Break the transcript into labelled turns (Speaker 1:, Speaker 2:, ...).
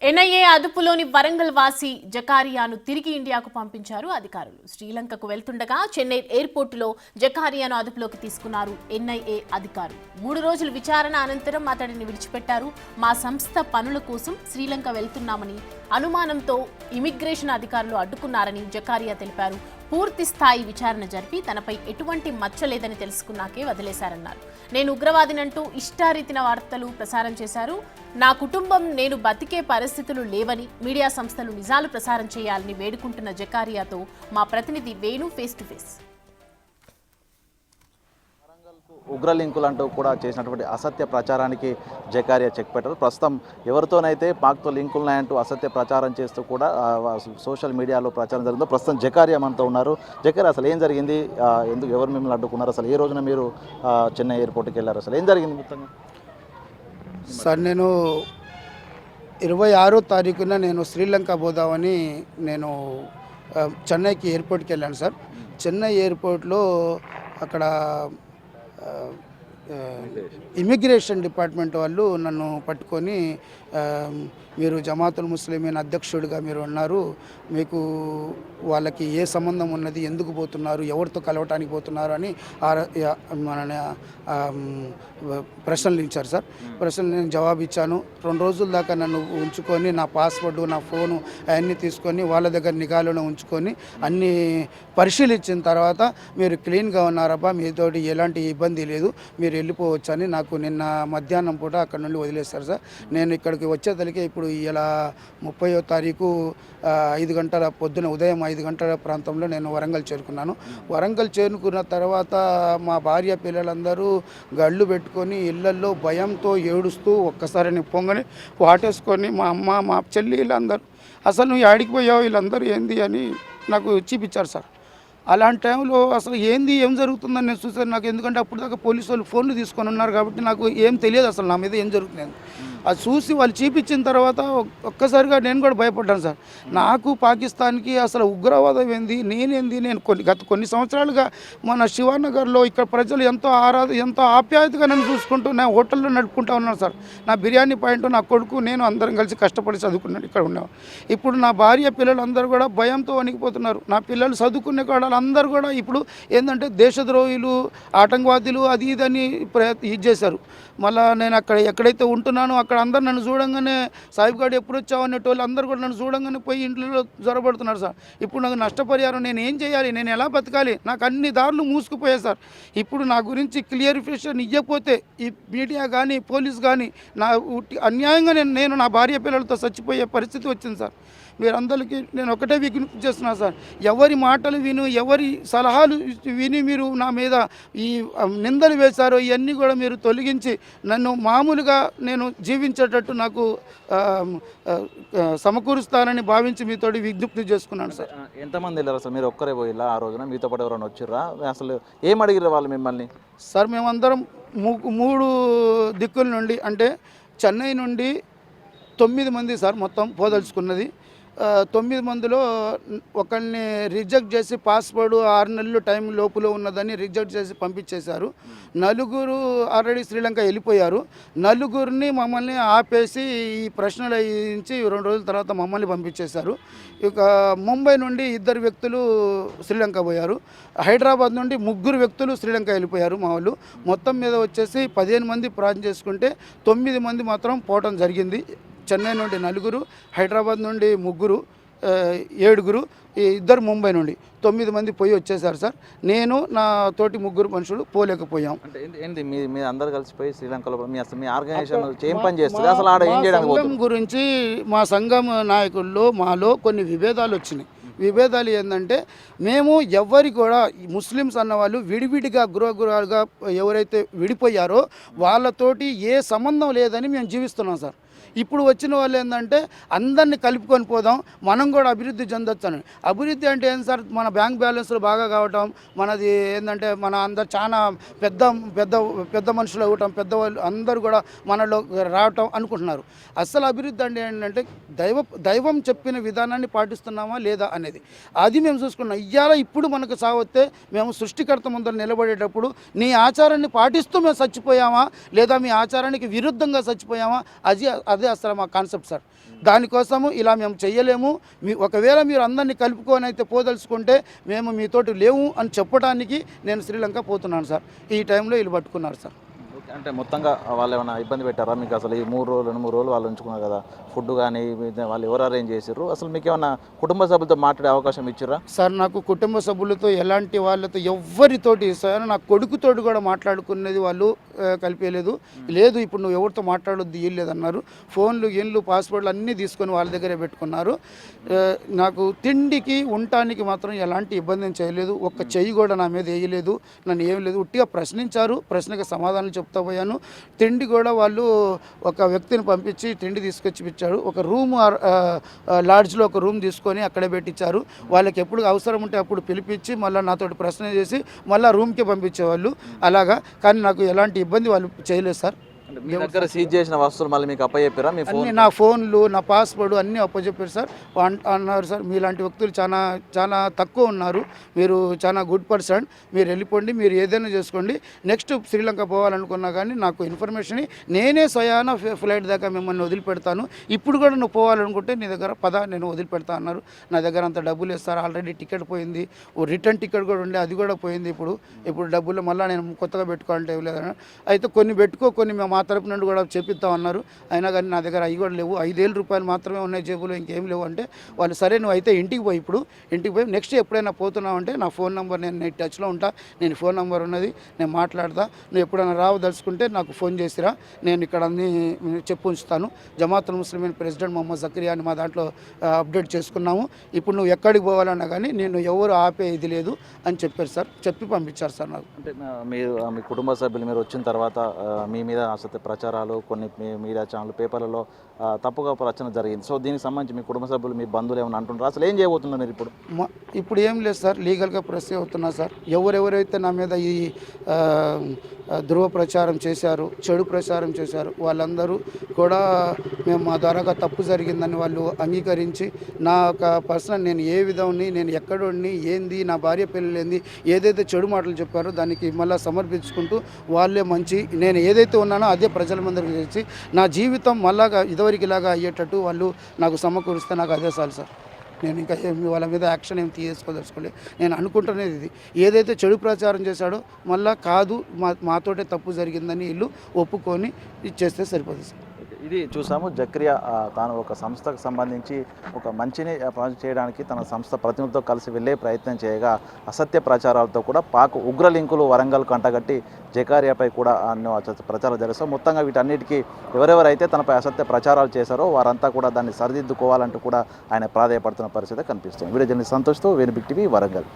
Speaker 1: NIA అదుపులోని Warangal వాసి జకారియాను తిరిగి ఇండియాకు పంపించారు అధికారులు. శ్రీలంకకు వెళ్తుండగా చెన్నై ఎయిర్పోర్టులో జకారియాను అదుపులోకి తీసుకున్నారు ఎన్ఐఏ అధికారులు. 3 రోజుల విచారణ అనంతరం అతడిని విడిచిపెట్టారు. మా సంస్థ పనుల కోసం శ్రీలంక వెళ్తున్నామని అనుమానంతో ఇమిగ్రేషన్ అధికారులు అడ్డుకున్నారని జకారియా తెలిపారు. పూర్తి స్థాయి విచారణ జరిపి తనపై ఎటువంటి మచ్చ లేదని తెలుసుకున్నాకే వదిలేశారన్నారు. నేను ఉగ్రవాదినంటూ ఇష్టారీతిన వార్తలు ప్రసారం చేశారు. నా కుటుంబం నేను బతికే పరిస్థితులు లేవని మీడియా సంస్థలు నిజాలు ప్రసారం చేయాలని వేడుకుంటున్న జకారియాతో మా ప్రతినిధి వేణు ఫేస్ టు ఫేస్.
Speaker 2: ఉగ్ర లింకులు అంటూ కూడా చేసినటువంటి అసత్య ప్రచారానికి జకారియా చెక్ పెట్టారు. ప్రస్తుతం ఎవరితోనైతే పాక్తో లింకులు ఉన్నాయంటూ అసత్య ప్రచారం చేస్తూ కూడా సోషల్ మీడియాలో ప్రచారం జరిగిందో ప్రస్తుతం జకారియా మనతో ఉన్నారు. జకారియా, అసలు ఏం జరిగింది? ఎందుకు ఎవరు మిమ్మల్ని అడ్డుకున్నారు? అసలు ఏ రోజున మీరు చెన్నై ఎయిర్పోర్ట్కి వెళ్ళారు? అసలు ఏం జరిగింది మొత్తంగా?
Speaker 3: సార్, నేను 26వ తారీఖున నేను శ్రీలంక పోదామని నేను చెన్నైకి ఎయిర్పోర్ట్కి వెళ్ళాను సార్. చెన్నై ఎయిర్పోర్ట్లో అక్కడ ఇమిగ్రేషన్ డిపార్ట్మెంట్ వాళ్ళు నన్ను పట్టుకొని మీరు జమాతుల్ ముస్లిమీన్ అధ్యక్షుడిగా మీరు ఉన్నారు, మీకు వాళ్ళకి ఏ సంబంధం ఉన్నది, ఎందుకు పోతున్నారు, ఎవరితో కలవటానికి పోతున్నారు అని మన ప్రశ్నలు ఇచ్చారు సార్. ప్రశ్నలు నేను జవాబు ఇచ్చాను. 2 రోజుల దాకా నన్ను ఉంచుకొని నా పాస్వర్డు నా ఫోను అవన్నీ తీసుకొని వాళ్ళ దగ్గర నిఘాలోనే ఉంచుకొని అన్నీ పరిశీలించిన తర్వాత మీరు క్లీన్గా ఉన్నారబ్బా, మీతోటి ఎలాంటి ఇబ్బంది లేదు, మీరు వెళ్ళిపోవచ్చు అని నాకు నిన్న మధ్యాహ్నం పూట అక్కడ నుండి వదిలేస్తారు సార్. నేను ఇక్కడికి వచ్చేతలికే ఇప్పుడు ఇలా 30వ తారీఖు 5 గంటల పొద్దున ఉదయం 5 గంటల ప్రాంతంలో నేను వరంగల్ చేరుకున్నాను. వరంగల్ చేరుకున్న తర్వాత మా భార్య పిల్లలందరూ గళ్ళు పెట్టుకొని ఇళ్లల్లో భయంతో ఏడుస్తూ ఒక్కసారి పొంగని వాటేసుకొని మా అమ్మ మా చెల్లి వీళ్ళందరూ అసలు నువ్వు ఆడికి పోయావు వీళ్ళందరూ ఏంది అని నాకు చూపించారు సార్. అలాంటి టైంలో అసలు ఏం జరుగుతుందని నేను చూసాను. నాకు ఎందుకంటే అప్పుడు దాకా పోలీసు వాళ్ళు ఫోన్లు తీసుకొని ఉన్నారు కాబట్టి నాకు ఏం తెలియదు అసలు నా మీద ఏం జరుగుతుంది. అది చూసి వాళ్ళు చూపించిన తర్వాత ఒక్కసారిగా నేను కూడా భయపడ్డాను సార్. నాకు పాకిస్తాన్కి అసలు ఉగ్రవాదం ఏంది, నేనేంది, నేను గత కొన్ని సంవత్సరాలుగా మన శివానగర్లో ఇక్కడ ప్రజలు ఎంతో ఆప్యాయతగా నన్ను చూసుకుంటూ నా హోటల్లో నడుపుకుంటూ ఉన్నాను సార్. నా బిర్యానీ పాయింట్ నా కొడుకు నేను అందరం కలిసి కష్టపడి చదువుకున్నాను ఇక్కడ ఉన్నాను. ఇప్పుడు నా భార్య పిల్లలు అందరూ కూడా భయంతో వణికిపోతున్నారు. నా పిల్లలు చదువుకునే కూడా అందరూ కూడా ఇప్పుడు ఏంటంటే దేశద్రోహులు, ఆటంకవాదులు అది ఇదని ఇది చేశారు. మళ్ళీ నేను అక్కడ ఎక్కడైతే ఉంటున్నానో అక్కడ అందరు నన్ను చూడంగానే సాహిబ్ గారు ఎప్పుడు వచ్చావు అనేటోళ్ళు అందరూ కూడా నన్ను చూడంగానే పోయి ఇంట్లో జ్వరపడుతున్నారు సార్. ఇప్పుడు నాకు నష్టపరిహారం నేను ఏం చేయాలి, నేను ఎలా బతకాలి, నాకు అన్ని దారులు మూసుకుపోయాయి సార్. ఇప్పుడు నా గురించి క్లియరిఫికేషన్ ఇవ్వకపోతే ఈ మీడియా కానీ పోలీస్ కానీ నా అన్యాయంగా నేను నా భార్య పిల్లలతో చచ్చిపోయే పరిస్థితి వచ్చింది సార్. మీరందరికీ నేను ఒకటే విజ్ఞప్తి చేస్తున్నాను సార్, ఎవరి మాటలు ఎవరి సలహాలు విని మీరు నా మీద ఈ నిందలు వేశారో ఇవన్నీ కూడా మీరు తొలగించి నన్ను మామూలుగా నేను జీవించేటట్టు నాకు సమకూరుస్తానని భావించి మీతోటి విజ్ఞప్తి చేసుకున్నాను సార్.
Speaker 2: ఎంతమంది వెళ్ళారు సార్? మీరు ఒక్కరే పోయిలా ఆ రోజున? మీతో పాటు ఎవరైనా వచ్చిర్రా? అసలు ఏం అడిగిరు వాళ్ళు మిమ్మల్ని?
Speaker 3: సార్, మేమందరం 3 దిక్కుల నుండి అంటే చెన్నై నుండి 9 మంది సార్ మొత్తం పోదలుచుకున్నది. 9 మందిలో ఒకరిని రిజెక్ట్ చేసి పాస్వర్డ్ 6 నెలలు టైం లోపల ఉన్నదని రిజెక్ట్ చేసి పంపించేశారు. 4 ఆల్రెడీ శ్రీలంక వెళ్ళిపోయారు. 4 మమ్మల్ని ఆపేసి ఈ ప్రశ్నలు వేయించి 2 రోజుల తర్వాత మమ్మల్ని పంపించేశారు. ఇక ముంబై నుండి 2 వ్యక్తులు శ్రీలంక పోయారు. హైదరాబాద్ నుండి 3 వ్యక్తులు శ్రీలంక వెళ్ళిపోయారు మా వాళ్ళు. మొత్తం మీద వచ్చేసి 15 మంది ప్రాజెక్ట్ చేసుకుంటే 9 మంది మాత్రం పోవటం జరిగింది. చెన్నై నుండి 4, హైదరాబాద్ నుండి 3, 7, 2 ముంబై నుండి 9 మంది పోయి వచ్చేసారు సార్. నేను నా తోటి 3 మనుషులు పోలేకపోయాం.
Speaker 2: అంటే ఏంటి మీ అందరు కలిసిపోయి శ్రీలంకలో మీ ఆర్గనైజేషన్ ఏం పని చేస్తుంది అసలు? ఆడ ఏం చేయడానికి
Speaker 3: సంఘం గురించి మా సంఘం నాయకుల్లో మాలో కొన్ని విభేదాలు వచ్చినాయి. విభేదాలు ఏంటంటే మేము ఎవరికి కూడా ముస్లిమ్స్ అన్నవాళ్ళు విడివిడిగా గృహగృహాలుగా ఎవరైతే విడిపోయారో వాళ్ళతోటి ఏ సంబంధం లేదని మేము జీవిస్తున్నాం సార్. ఇప్పుడు వచ్చిన వాళ్ళు ఏంటంటే అందరినీ కలుపుకొని పోదాం, మనం కూడా అభివృద్ధి చెందొచ్చు అని. అభివృద్ధి అంటే ఏంటి సార్? మన బ్యాంక్ బ్యాలెన్స్లు బాగా కావటం, మనది ఏంటంటే మన అందరు చాలా పెద్ద పెద్ద పెద్ద మనుషులు అవ్వటం, పెద్దవాళ్ళు అందరూ కూడా మనలో రావటం అనుకుంటున్నారు. అసలు అభివృద్ధి అంటే ఏంటంటే దైవం చెప్పిన విధానాన్ని పాటిస్తున్నామా లేదా అనేది అది మేము చూసుకున్నాం. ఇప్పుడు మనకు సావొస్తే మేము సృష్టికర్త ముందర నిలబడేటప్పుడు నీ ఆచారాన్ని పాటిస్తూ మేము చచ్చిపోయామా లేదా మీ ఆచారానికి విరుద్ధంగా చచ్చిపోయామా అది అదే అసలు మా కాన్సెప్ట్ సార్. దానికోసము ఇలా మేము చెయ్యలేము, ఒకవేళ మీరు అందరినీ కలుపుకొని అయితే పోదలుచుకుంటే మేము మీతోటి లేవు అని చెప్పడానికి నేను శ్రీలంక పోతున్నాను సార్. ఈ టైంలో వీళ్ళు పట్టుకున్నారు సార్.
Speaker 2: అంటే మొత్తంగా వాళ్ళు ఏమైనా ఇబ్బంది పెట్టారా మీకు? అసలు ఈ 3 రోజులు వాళ్ళు ఉంచుకున్నారు కదా, ఫుడ్ కానీ వాళ్ళు ఎవరు అరేంజ్ చేసారు? అసలు మీకు ఏమైనా కుటుంబ సభ్యులతో మాట్లాడే అవకాశం ఇచ్చారా?
Speaker 3: సార్ నాకు కుటుంబ సభ్యులతో ఎలాంటి వాళ్ళతో ఎవ్వరితోటి సార్, నా కొడుకుతోటి కూడా మాట్లాడుకునేది వాళ్ళు కలిపేయలేదు. లేదు ఇప్పుడు నువ్వు ఎవరితో మాట్లాడొద్దు ఇయ్యలేదన్నారు. ఫోన్లు గిన్లు పాస్పోర్ట్లు అన్నీ తీసుకొని వాళ్ళ దగ్గరే పెట్టుకున్నారు. నాకు తిండికి ఉండటానికి మాత్రం ఎలాంటి ఇబ్బంది చేయలేదు. ఒక్క చెయ్యి కూడా నా మీద వేయలేదు, నన్ను ఏం లేదు. ఉట్టిగా ప్రశ్నించారు, ప్రశ్నకి సమాధానం చెప్తా పోయాను. తిండి కూడా వాళ్ళు ఒక వ్యక్తిని పంపించి తిండి తీసుకొచ్చి ఇచ్చాడు. ఒక రూమ్ లాడ్జ్లో ఒక రూమ్ తీసుకొని అక్కడే పెట్టించారు. వాళ్ళకి ఎప్పుడు అవసరం ఉంటే అప్పుడు పిలిపించి మళ్ళీ నాతోటి ప్రశ్న చేసి మళ్ళీ రూమ్కి పంపించేవాళ్ళు అలాగా. కానీ నాకు ఎలాంటి ఇబ్బంది వాళ్ళు చేయలేదు సార్.
Speaker 2: మీ దగ్గర సీజ్ చేసిన వస్తువులు మళ్ళీ మీకు అప్పచెప్పారా? మీ
Speaker 3: అన్నీ నా ఫోన్లు, నా పాస్వర్డ్ అన్నీ అప్పచెప్పారు సార్. అన్నారు సార్ మీలాంటి వ్యక్తులు చాలా చాలా తక్కువ ఉన్నారు, మీరు చాలా గుడ్ పర్సన్, మీరు వెళ్ళిపోండి, మీరు ఏదైనా చేసుకోండి, నెక్స్ట్ శ్రీలంక పోవాలనుకున్నా కానీ నాకు ఇన్ఫర్మేషన్ నేనే స్వయాన ఫ్లైట్ దాకా మిమ్మల్ని వదిలిపెడతాను, ఇప్పుడు కూడా నువ్వు పోవాలనుకుంటే నీ దగ్గర నేను వదిలిపెడతా అన్నారు. నా దగ్గర అంత డబ్బులు ఇస్తారు, ఆల్రెడీ టికెట్ పోయింది, ఓ రిటర్న్ టికెట్ కూడా ఉండే, అది కూడా పోయింది. ఇప్పుడు డబ్బులు మళ్ళీ నేను కొత్తగా పెట్టుకోవాలంటే ఇవ్వలేదన్నారు. అయితే కొన్ని పెట్టుకో, కొన్ని మేము మా తరపు నుండి కూడా చెప్పిద్దామన్నారు. అయినా కానీ నా దగ్గర అవి కూడా లేవు, 5,000 రూపాయలు మాత్రమే ఉన్నాయి జేబులో, ఇంకేం లేవు. అంటే వాళ్ళు సరే నువ్వు అయితే ఇంటికి పోయి, ఇప్పుడు ఇంటికి పోయి నెక్స్ట్ ఎప్పుడైనా పోతున్నావు అంటే నా ఫోన్ నెంబర్, నేను టచ్లో ఉంటా, నేను ఫోన్ నెంబర్ ఉన్నది, నేను మాట్లాడతా, నువ్వు ఎప్పుడైనా రావదలుచుకుంటే నాకు ఫోన్ చేసిరా, నేను ఇక్కడ అన్ని చెప్పు ఉంచుతాను. జమాతుల్ ముస్లిమీన్ ప్రెసిడెంట్ మొహమ్మద్ జకరియా అని మా దాంట్లో అప్డేట్ చేసుకున్నాము. ఇప్పుడు నువ్వు ఎక్కడికి పోవాలన్నా కానీ నేను ఎవరు ఆపే ఇది లేదు అని చెప్పారు సార్. చెప్పి పంపించారు సార్ నాకు.
Speaker 2: అంటే మీరు మీ కుటుంబ సభ్యులు మీరు వచ్చిన తర్వాత మీ మీద అసలు ప్రచారాలు కొన్ని మీడియా ఛానల్ పేపర్లలో తప్పుగా ప్రచన జరిగింది. సో దీనికి సంబంధించి మీ కుటుంబ సభ్యులు మీ బంధువులు ఏమైనా అంటున్నారు? అసలు ఏం చేయబోతున్నారు మీరు ఇప్పుడు?
Speaker 3: ఇప్పుడు ఏం లేదు సార్, లీగల్గా ప్రొసీడ్ అవుతున్నా సార్. ఎవరెవరైతే నా మీద ఈ ధృవ ప్రచారం చేశారు, చెడు ప్రచారం చేశారు, వాళ్ళందరూ కూడా మేము మా ద్వారాగా తప్పు జరిగిందని వాళ్ళు అంగీకరించి నా ఒక పర్సనల్ నేను ఏ విధంని, నేను ఎక్కడుండి ఏంది, నా భార్య పిల్లలేంది, ఏదైతే చెడు మాటలు చెప్పారో దానికి మళ్ళీ సమర్పించుకుంటూ వాళ్ళే మంచి, నేను ఏదైతే ఉన్నానో అదే ప్రజల ముందరికి తెచ్చి నా జీవితం మళ్ళాగా ఇదివరకు ఇలాగా అయ్యేటట్టు వాళ్ళు నాకు సమకూరిస్తే నాకు అదే చాలు సార్. నేను ఇంకా వాళ్ళ మీద యాక్షన్ ఏం తీసుకోదలుచుకోలేదు. నేను అనుకుంటున్నది ఇది, ఏదైతే చెడు ప్రచారం చేశాడో మళ్ళా కాదు, మాతోటే తప్పు జరిగిందని వీళ్ళు ఒప్పుకొని ఇచ్చేస్తే సరిపోతుంది సార్.
Speaker 2: ఇది చూసాము. జకరియా తాను ఒక సంస్థకు సంబంధించి ఒక మంచిని చేయడానికి తన సంస్థ ప్రతినిధులతో కలిసి వెళ్ళే ప్రయత్నం చేయగా అసత్య ప్రచారాలతో కూడా పాక్ ఉగ్ర లింకులు వరంగల్కు అంటగట్టి జకరియాపై కూడా ప్రచారాలు జరిగిస్తాం. మొత్తంగా వీటన్నిటికీ ఎవరెవరైతే తనపై అసత్య ప్రచారాలు చేశారో వారంతా కూడా దాన్ని సరిదిద్దుకోవాలంటూ కూడా ఆయన ప్రాధాయపడుతున్న పరిస్థితి కనిపిస్తుంది. వీడియో జర్నలిస్ట్ సంతోష్తో వేణు బిగ్ టీవీ వరంగల్.